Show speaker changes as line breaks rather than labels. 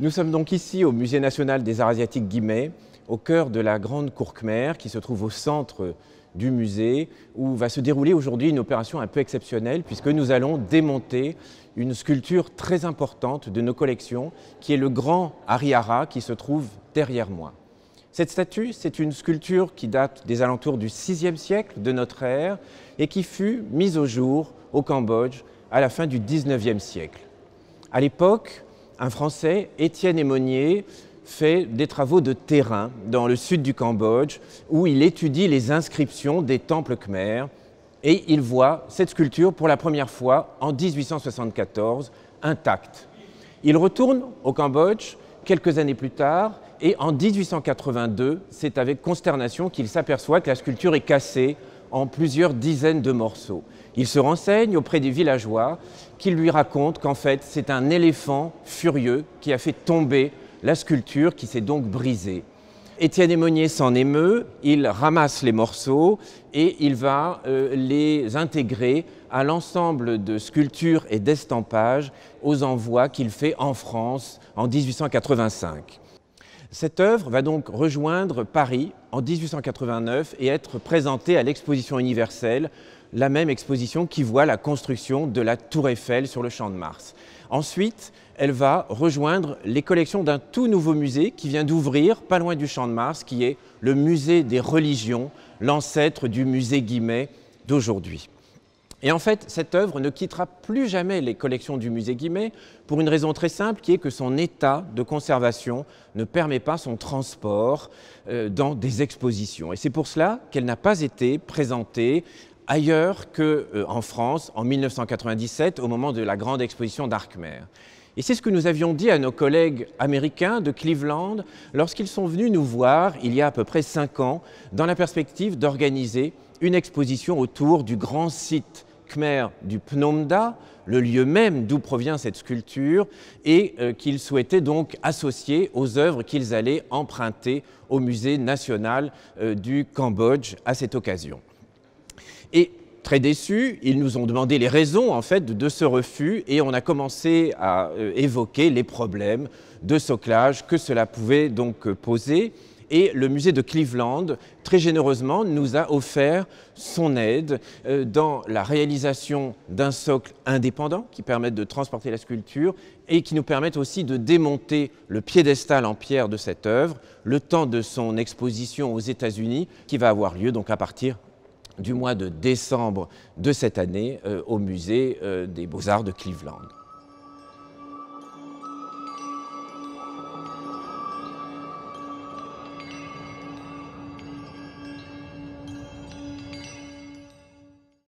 Nous sommes donc ici au Musée national des arts asiatiques Guimet, au cœur de la grande cour khmer qui se trouve au centre du musée, où va se dérouler aujourd'hui une opération un peu exceptionnelle puisque nous allons démonter une sculpture très importante de nos collections qui est le grand Harihara qui se trouve derrière moi. Cette statue, c'est une sculpture qui date des alentours du VIe siècle de notre ère et qui fut mise au jour au Cambodge à la fin du XIXe siècle. À l'époque, un Français, Étienne Aymonier, fait des travaux de terrain dans le sud du Cambodge où il étudie les inscriptions des temples khmers et il voit cette sculpture pour la première fois en 1874 intacte. Il retourne au Cambodge quelques années plus tard et en 1882, c'est avec consternation qu'il s'aperçoit que la sculpture est cassée en plusieurs dizaines de morceaux. Il se renseigne auprès des villageois qui lui racontent qu'en fait c'est un éléphant furieux qui a fait tomber la sculpture qui s'est donc brisée. Étienne Aymonier s'en émeut, il ramasse les morceaux et il va les intégrer à l'ensemble de sculptures et d'estampages aux envois qu'il fait en France en 1885. Cette œuvre va donc rejoindre Paris en 1889 et être présentée à l'exposition universelle, la même exposition qui voit la construction de la Tour Eiffel sur le Champ de Mars. Ensuite, elle va rejoindre les collections d'un tout nouveau musée qui vient d'ouvrir, pas loin du Champ de Mars, qui est le musée des religions, l'ancêtre du musée Guimet d'aujourd'hui. Et en fait, cette œuvre ne quittera plus jamais les collections du musée Guimet pour une raison très simple qui est que son état de conservation ne permet pas son transport dans des expositions. Et c'est pour cela qu'elle n'a pas été présentée ailleurs qu'en France en 1997 au moment de la grande exposition d'art khmer. Et c'est ce que nous avions dit à nos collègues américains de Cleveland lorsqu'ils sont venus nous voir il y a à peu près 5 ans dans la perspective d'organiser une exposition autour du grand site khmer du Phnom Da, le lieu même d'où provient cette sculpture, et qu'ils souhaitaient donc associer aux œuvres qu'ils allaient emprunter au musée national du Cambodge à cette occasion. Et très déçus, ils nous ont demandé les raisons en fait de ce refus et on a commencé à évoquer les problèmes de soclage que cela pouvait donc poser. Et le musée de Cleveland, très généreusement, nous a offert son aide dans la réalisation d'un socle indépendant qui permette de transporter la sculpture et qui nous permette aussi de démonter le piédestal en pierre de cette œuvre le temps de son exposition aux États-Unis qui va avoir lieu donc à partir du mois de décembre de cette année au musée des Beaux-Arts de Cleveland.